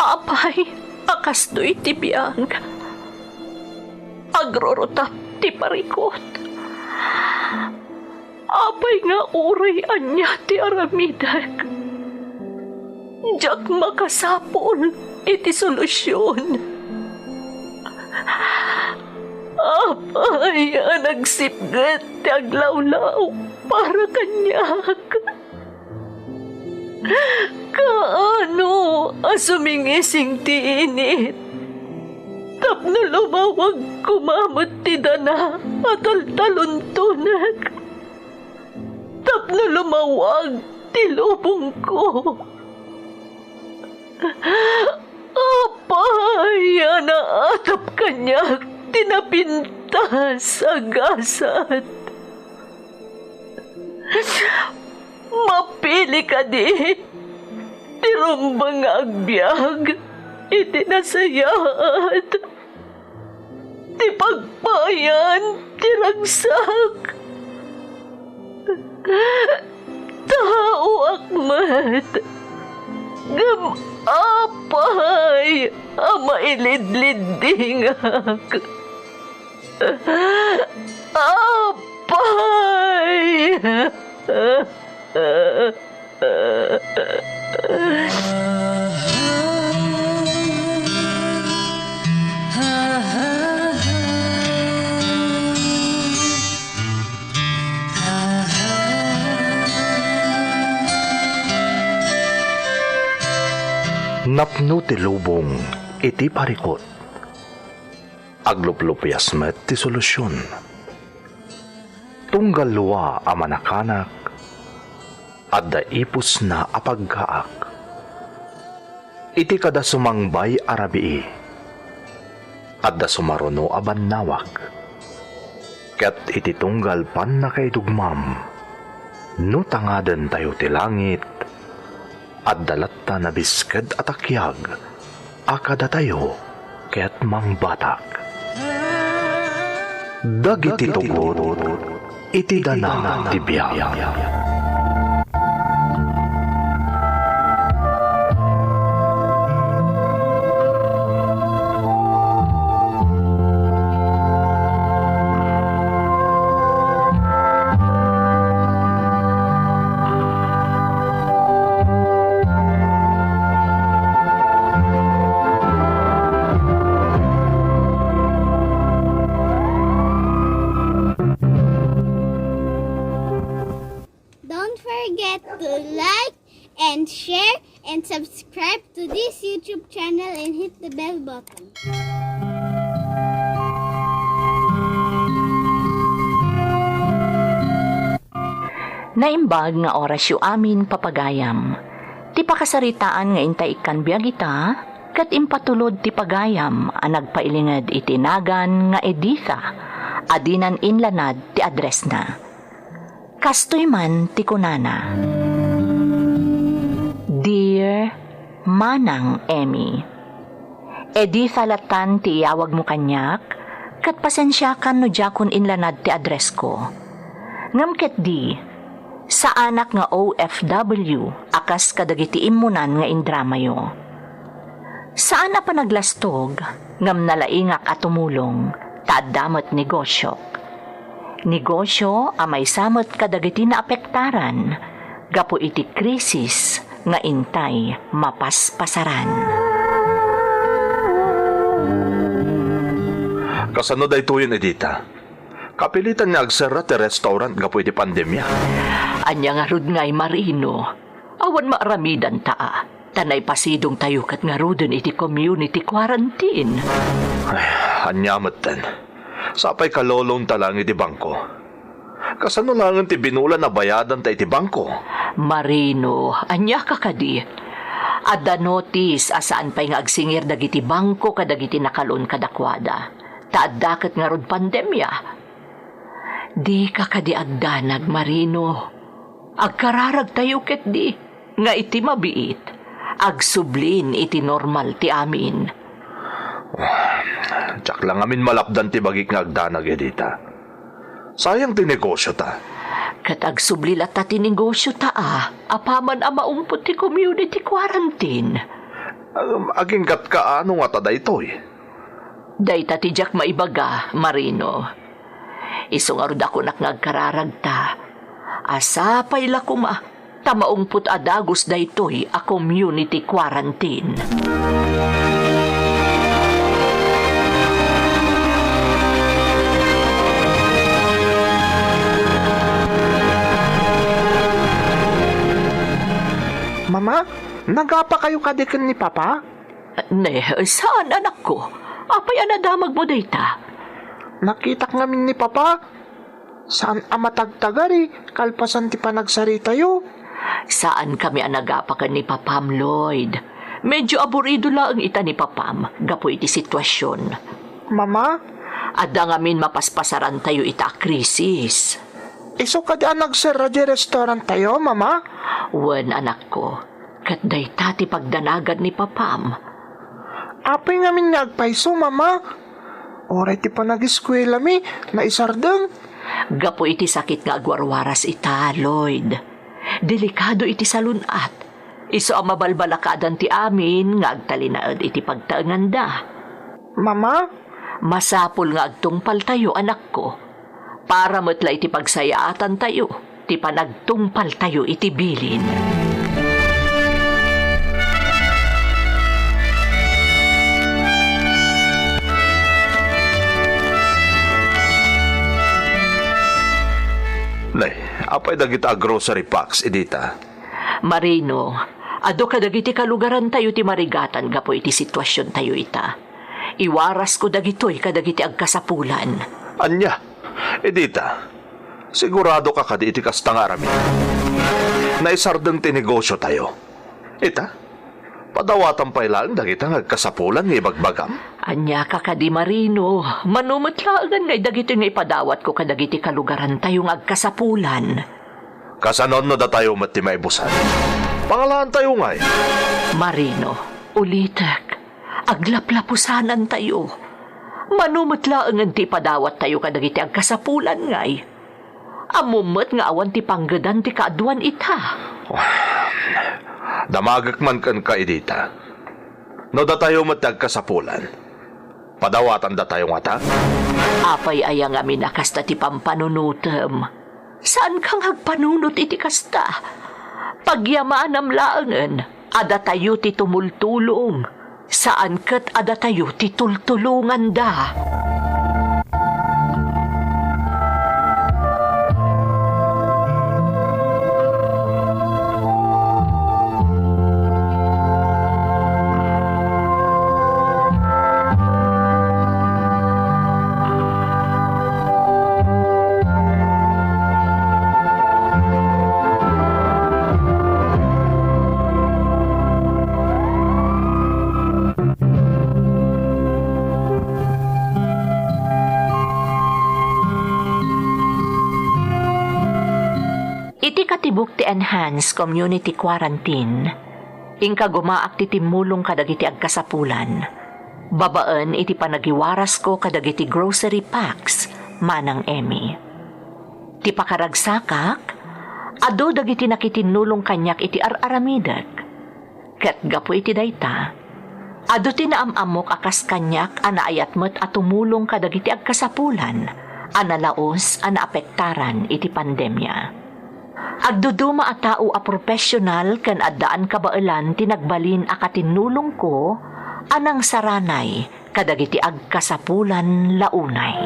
Apay, akas do'y tibiyang. Agrorotap ti parikot. Apay nga uray anya ti aramidag. Diyak makasapol iti solusyon. Apay, nagsipgat ti aglawlaw para kanyak. Kaano asumingising ti init? Tapno lumawag kumamot ti dana at altaluntunag. Tapno lumawag ti lubong ko. Apay, naatap kanyak tinapintas agasat. Mapili ka di, tirumbang agbyag, itinasayat, ti pagpayan, tiragsak. Tao akmat, gamapay, amailid-lidingak. Apay! Napno ti lubong iti parikot. Agluplupyas met ti solusyon. Tunggal luwa a manakanak, adda ipus na apagkaak. Iti kada sumangbay arabii, adda sumaruno aban nawak. Ket iti tunggal pan na kay dugmam, no tangaden tayo ti langit, adda latta na bisked at akyag, akada tayo ket mangbatak. Dagiti tugot, iti dana ti biyag. Don't forget to like and share and subscribe to this YouTube channel and hit the bell button. Naimbag nga orasyo amin papagayam. Ti pakasaritaan nga intay ikan biyag ita, kat impatulod ti pagayam ang nagpailingad itinagan nga Editha, adinan inlanad ti address na. Kastoy man ti kunana. Dear Manang Emmy, Editha latan ti iyawag mo kanyak, kat pasensyakan no jakon inlanad ti address ko. Ngam ket di, sa anak nga OFW, akas kadagiti imunan nga indramayo. Saan na pa naglastog, ngam nalaingak at tumulong, taadamot negosyo. Negosyo amay samot kadagiti na apektaran, gapo iti krisis nga intay mapaspasaran. Kasano daytoyen Edita? Kapilitan nga agsara ti restaurant gapo iti pandemya. Anya nga rud ngay Marino, awan maaramidan taa, tanay pasidong tayo kat nga rudon iti community quarantine. Ay, anyamat ten. Sapay kalolong talang iti bangko. Kasano lang ti binulan na bayadan ta iti bangko? Marino, anya ka kadi. Adda notice asaan pa'y nga agsingir dagiti bangko kadagiti nakalon kadakwada. Taaddaket nga rod pandemya. Di ka kadi agdanag, Marino. Agkararag tayo ket di, nga iti mabiit. Agsublin iti normal ti amin. Tsak lang amin malapdan ti bagik nga agdanag Edita. Sayang ti negosyo ta. Katag sublilat ta tinegosyo apaman ang maumpot ti community quarantine. Aging kat ka ano nga tada ito'y. Dayta ti Jack maibaga, Marino. Isong arud ako ngagkararagta. Asa payla kuma, tamaungput adagos daytoy a community quarantine. Mama, nagapa kayo kadikan ni Papa? Ne, saan anak ko? Apay anadamag mo dayta? Nakita ngamin ni Papa. Saan amatagtagari, kalpasan ti panagsari tayo? Saan kami anagapakan ni Papam Lloyd? Medyo aburido lang ita ni Papam, gapo iti sitwasyon. Mama? Ada ngamin mapaspasaran tayo ita krisis. Iso ka di nagsara di restaurant tayo, Mama? Wen anak ko, kat dayta ti pagdanagad ni Papam. Apay ngamin nagpaiso, Mama. Oray ti pa nag-eskwela mi, na isardeng. Gapo iti sakit nga agwarwaras ita, Lloyd. Delikado iti salunat. Iso ang mabalbalakadan ti amin nga agtalinaad iti pagtaenganda. Mama? Masapul nga agtungpal tayo, anak ko. Para matla iti pagsayaatan tayo, ti panagtungpal tayo iti bilin. Nay, apay dagita grocery packs, edita. Marino, ado ka dagiti kalugaran tayo ti marigatan gapo iti sitwasyon tayo ita. Iwaras ko dagitoy kadagiti agkasapulan. Anya, edita, sigurado ka kadi iti kastangarami. Naisardeng tinegosyo tayo. Ita, padawatan pa ilang dagita ngagkasapulan ng ibagbagam. Anya ka kadi Marino, manumatlagan ngay dagito nga ipadawat ko kadagiti kalugaran tayo agkasapulan. Kasanon no da tayo mati maibusan. Pangalahan tayo ngay. Marino, ulitek, aglaplapusanan tayo. Manumatlaangan ti padawat tayo kadagiti agkasapulan ngay. Amumot nga awan ti panggadan ti kaaduan ita. Damagak man kan ka, edita. No da tayo matagkasapulan. Padawatan da tayo nga ta? Apay ayang amin akasta ti pampanunutem. Saan kang agpanunot iti kasta? Pagyamaan am laangan, ada tayo ti tumultulong. Saan kat ada tayo ti tultulungan da? Tibuk ti enhanced community quarantine. Ingka gumaak ti timulong kadagiti agkasapulan. Babaan iti panagiwaras ko kadagiti grocery packs, Manang Emmy. Ti pakaragsakak, ado dagiti nakitinulong kanyak iti ar-aramidak. Ket gapo iti dayta, ado ti naamamok akas kanyak anaayat met at tumulong kadagiti agkasapulan, analaos anaapektaran iti pandemya. Agduduma a tao a profesional kan addaan kabailan tinagbalin a katinulong ko anang saranay kadagiti agkasapulan launay.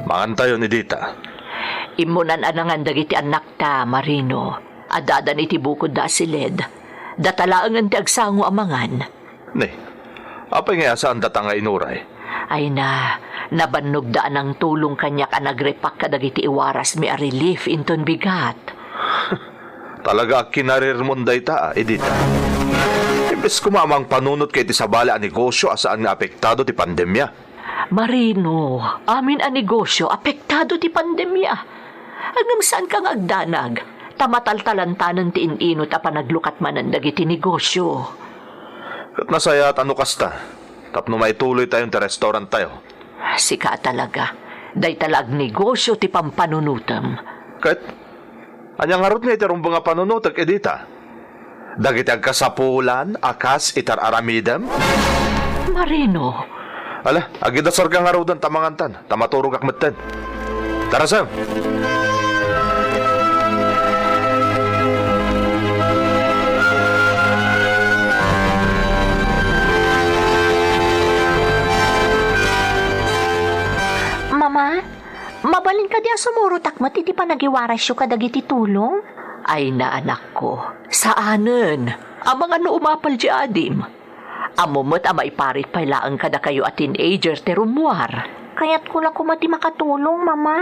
Mangantayo ni Dita. Imunan anangan dagiti anak ta, Marino. Adadan iti bukod da silid. Datalaangan ti agsango amangan. Ne, apay nga saan data nga inuray? Ay na, nabannog daan ang tulong kanyak ang nagrepak kadagiti iwaras mi a relief inton bigat. Talaga kinarirmonday ta, edita. Imbes kumamang panunot kay ti sabala ang negosyo asaan nga apektado ti pandemya. Marino, amin ang negosyo apektado ti pandemya. Hanggang saan kang agdanag, tamataltalantanan ti inino ta panaglukat manan dagiti negosyo. Kat nasaya at ano kasta, Tapno maituloy tayong ta restaurant tayo. Sika talaga. Day talag negosyo ti pampanunutem. Kahit, anyang harot nga itarong mga panunutag edita. Dagiti agkasapulan, akas, itar aramidem. Marino, Ala, agidasar kang harudan tamangantan. Tamaturog akmeten. Tara, Sam. Mama, mabalin ka diya sumuro takmat iti panagiwaras yu kadagiti tulong? Ay na anak ko, saanen? Amang ano umapal di adim? Amumot ama iparit pailaan kada kayo at teenager ti rumuar. Kaya't ko lang kumati makatulong, Mama.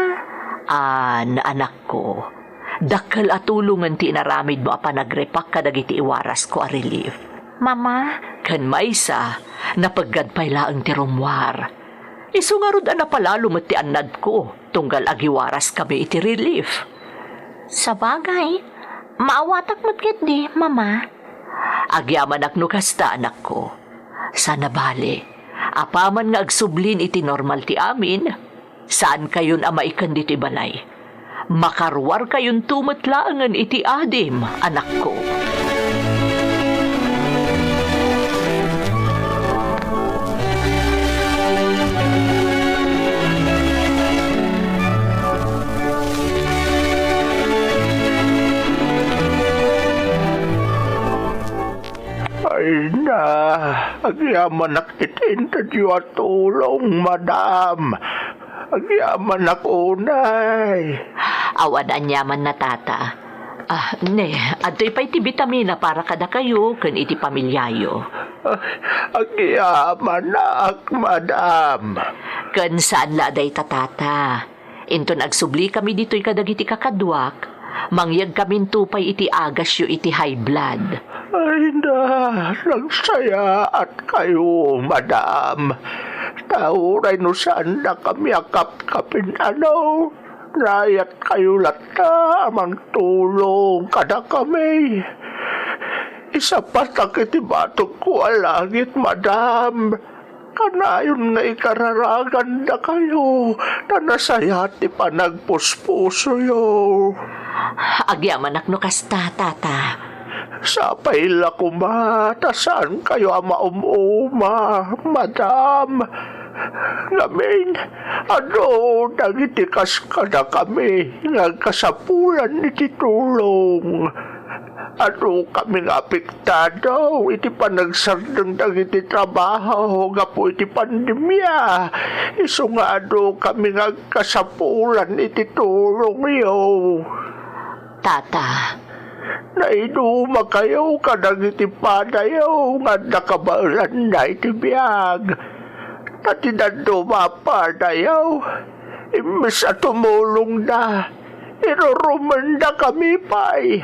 Na anak ko, dakkel at tulungan ti inaramid mo apa nagrepak kadagiti iwaras ko a relief. Mama, kan maysa, napaggad pailaan ti rumuar. Isungarod na pala lumati anad ko, tunggal agiwaras kami iti relief. Sa bagay, maawatak mo't di, Mama. Agyaman akno kasta anak ko. Sana bali, apaman nga agsublin iti normal ti amin, saan kayon amaikan diti balay? Makarwar kayon tumatlaangan iti adim, anak ko. Ay na, agyaman nakitinta diyo at tulong, madam. Agyaman unay. Awan anyaman na tata. Adoy pa iti vitamina para kada kayo, kan iti pamilyayo. Agyaman madam. Kan saan laday tatata. Inton agsubli kami dito'y kadagiti kakadwak, mangyag kamin tupay iti agas yu iti high blood. Ay na, nagsaya at kayo, madam. Tauray no saan na kami akap-kapin Nayat kayo lata amang tulong kada kami. Isa patak iti batok ko alangit, madam. Kanayon nga ikararagan na kayo na nasayat ti panagpuspuso yo. Agyaman akno kasta, tata. Sa paila kumata, saan kayo ama madam? Ngamin, dagiti kaskada kami, nagkasapulan iti tulong. Kami nga apektado, iti panagsardang dagiti trabaho, nga po iti pandemya. Iso nga kami nga kasapulan iti tulong yo. Tata, Naiduma kayo kadagiti padayo nga nakabaulan na iti biyag. Tatinaduma padayo, imbes at tumulong na, irurumanda kami pa'y.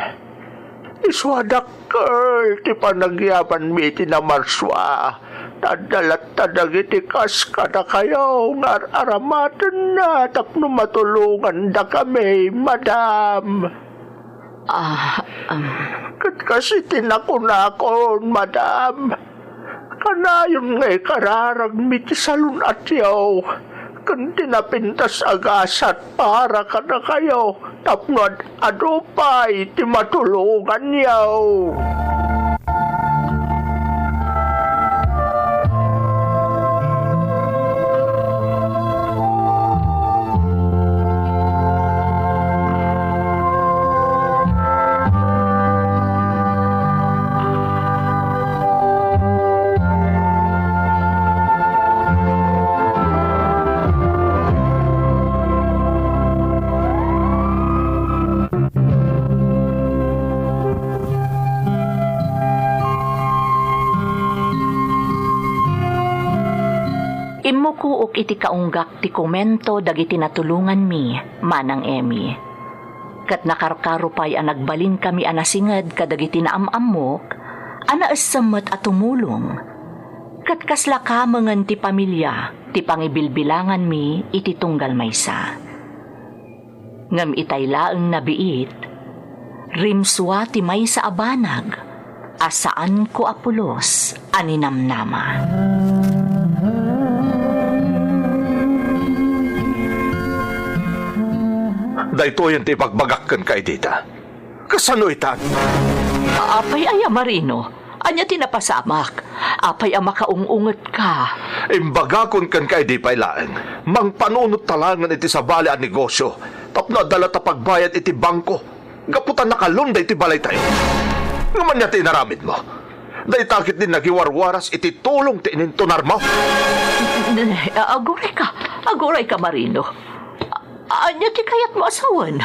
Iswadak girl, ti panagyaman mi tinamarswa. Tadalat tadagiti kaskada kayo, nga aramatan na, tapno matulungan da kami, madam. Kat kasi tinakon, madam. Kanayon nga'y kararag miti salun at yaw. Kan tinapintas agasat para ka na kayo. Tapno adupay, ti matulungan yaw. Imukuok iti kaunggak ti komento dagiti natulungan mi, Manang Emmy. Kat nakarkarupay ang nagbalin kami anasingad kadagiti naamamok, anaasamat at tumulong. Kat kasla kamangan ti pamilya, ti pangibilbilangan mi iti tunggal maysa. Ngam itay laeng nabiit, rimswa ti maysa abanag, asaan ko apulos aninamnama. Dayto yung tipagbagakkan ka, Edita. Kasano itan? Apay ay Marino, anya tinapasamak. Apay ang makaungungot ka. Imbagakon kan ka, Edi pailaeng. Mang panunot talangan iti sa bali ang negosyo. Tapno dala tapagbayad iti bangko. Gaputan nakalunda iti balay tayo. Ngaman niya tinaramid mo. Day takit din nagiwarwaras iti tulong ti inintunar mo. Aguray ka Marino. Anya ti kayat mo asawan.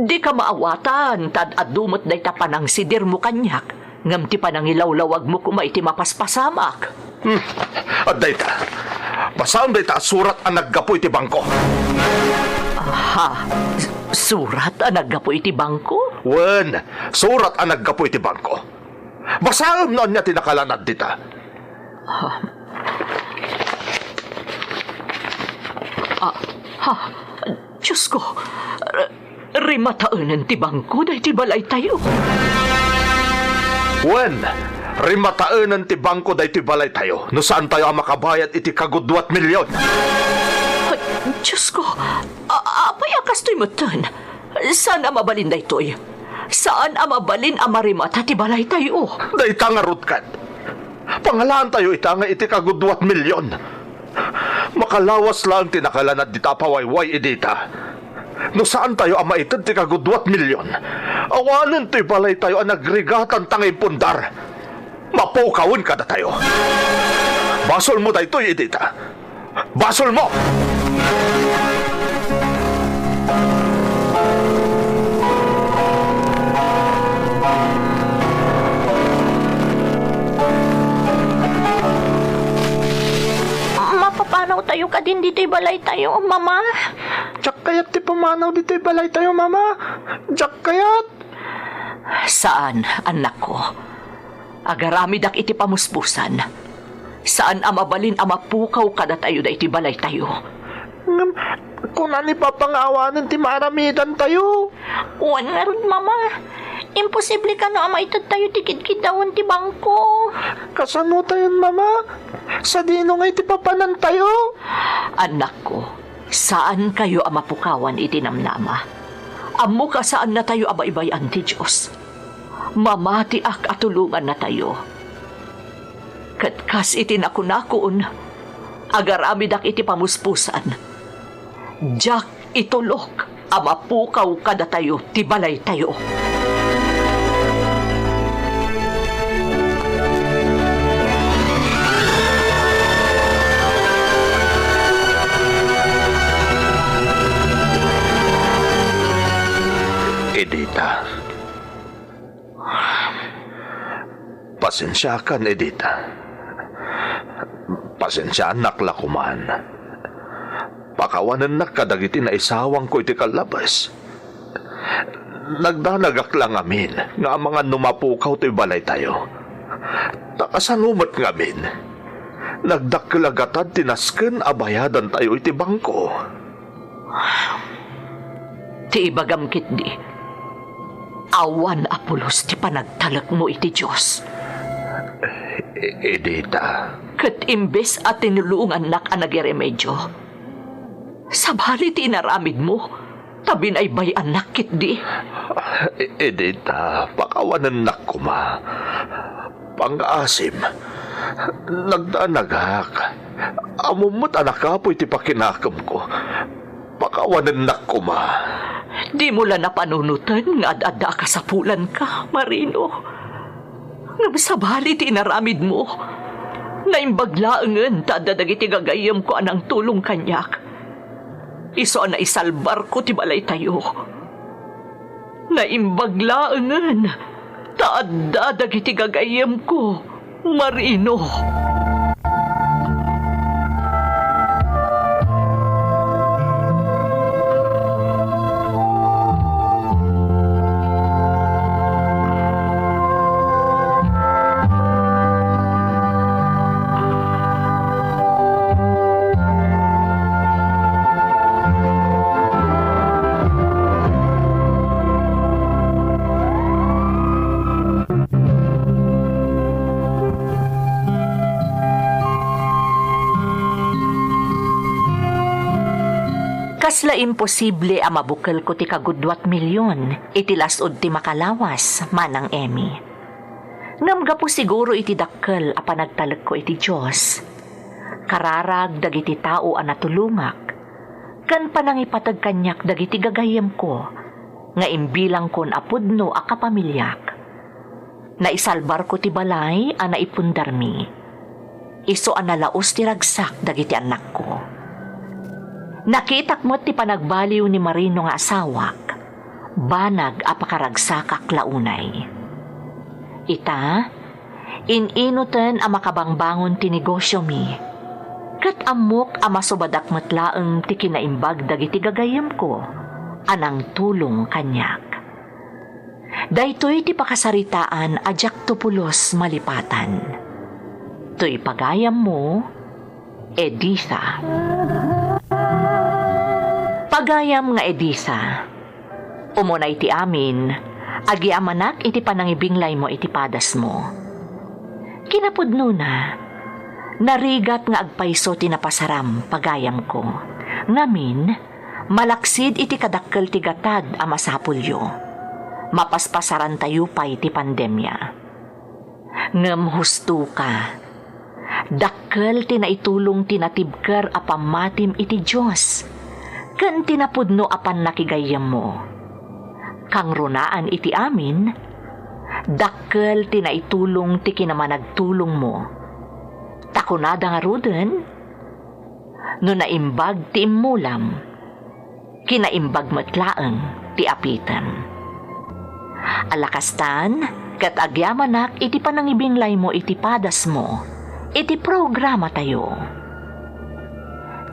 Di ka maawatan, tad adumot day tapanang sidir mo kanyak. Ngam ti panang ilawlawag mo kumay ti mapaspasamak. At dayta, basaan dayta surat ang naggapoy ti bangko. Ha? Surat ang naggapoy ti bangko? Wen, surat ang naggapoy ti bangko. Basaan noon niya tinakalanad dita. Diyos ko, rimataanan ti bangko day ti balay tayo. Wen, rimataanan ti bangko day ti balay tayo. No saan tayo ang makabayad iti kagudwat milyon? Ay, Diyos ko, apay akastoy mo tan. Saan ang mabalin day toy? Saan ang mabalin ang marimata ti balay tayo? Dayta nga rutkat. Pangalaan tayo ita nga iti kagudwat milyon. Makalawas lang tinakalanad dita pawayway edita. No saan tayo ang maitid ti kagudwat milyon? Awanan to'y balay tayo ang nagrigatan tangay pundar. Mapukawin ka na tayo. Basol mo tayo to'y edita. Basol mo! Mapapanaw tayo ka din dito'y balay tayo, Mama. Diyak kayat ti pumanaw dito'y balay tayo, Mama. Diyak kayat. Saan, anak ko? Agaramidak iti pamuspusan. Saan ang mabalin ang mapukaw kada tayo da iti balay tayo? Kung ani papangawanan ti maramidan tayo. Uwan nga rin, Mama. Imposible ka na maitad tayo tikid-kidawan ti bangko. Kasano tayo, Mama? Sa dino nga iti papanan tayo. Anak ko, saan kayo ang mapukawan iti namnama? Amo ka saan na tayo abay-bayan ti Diyos? Mamati ak atulungan na tayo. Katkas iti nakunakun, agaramidak iti pamuspusan. Diyak itulok, amapukaw kada tayo, tibalay tayo. Edita. Pasensya ka, Edita. Pasensya nakla ko man. Pakawanan na kadagiti na isawang ko iti kalabas. Nagdanagak lang amin nga mga numapukaw to'y balay tayo. Takasanumot nga amin. Nagdakilagatad tinasken abayadan tayo iti bangko. Ti ibagam kitdi. Awan apulos ti panagtalak mo iti Diyos. Edita. Kat imbes at tinulungan nak ang nagiremedyo. Sabali ti inaramid mo, tabi na ibay anak kitdi. Edita, pakawanan na kuma. Pang-asim. Nagdanagak. Amumot anak kapoy ti pakinakam ko. Pakawanan na kuma. Di mo lang napanunutan nga adada ka sa pulan ka, Marino. Nga sabali ti inaramid mo. Naimbaglaangan ta dadagiti gagayam ko anang tulong kanyak. Iso na isalbar ko ti balay tayo. Naimbaglaangan ta dadagiti gagayam ko, Marino. Kasla imposible a mabukal ko ti kagudwat milyon, iti lasod ti makalawas, Manang Emmy. Ngam gapo siguro iti dakkel a panagtalag ko iti Diyos. Kararag dagiti tao a natulungak, kan panangipatag kanyak dagiti gagayem ko, nga imbilang kon apudno a kapamilyak. Naisalbar ko ti balay a naipundarmi. Iso a nalaos ti ragsak dagiti anak ko. Nakitak mo't ti panagbaliw ni Marino nga asawak, banag a pakaragsakak launay. Ita, ininutan a makabangbangon ti negosyo mi, kat amok a masubadak matlaeng ti kinaimbag dagiti gagayem ko, anang tulong kanyak. Daytoy ti pakasaritaan ajak tupulos malipatan. To'y pagayam mo, Editha. Pagayam nga Editha, umunay ti amin, agiamanak iti panangibinglay mo iti padas mo. Kinapudno na, narigat nga agpaiso ti napasaram pagayam ko. Ngamin, malaksid iti kadakkel ti gatad a masapulyo. Mapaspasaran tayo pa'y ti pandemya. Ngem husto ka. Dakkel ti naitulong tinatibker a pamatim iti Diyos. Kan tinapudno apan nakigayam mo. Kang runaan iti amin, dakkel ti naitulong ti kinamanagtulong mo. Takunada nga ruden, no naimbag ti imulam, kinaimbag matlaeng ti apitan. Alakastan, kat agyamanak iti panangibinglay mo iti padas mo, iti programa tayo.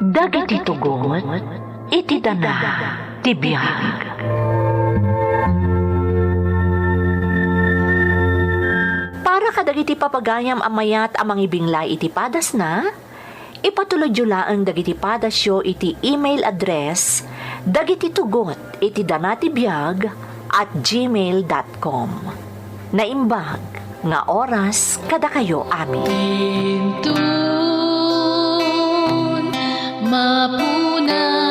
Dagiti tugot, iti dana, ti biyag. Para kadagiti papagayam amayat amang ibinglay iti padas na, ipatulodyolaan dagiti padasyo iti email address dagiti tugot iti danatibiyag@gmail.com. Naimbag nga oras kada kayo amin. Intun mapuna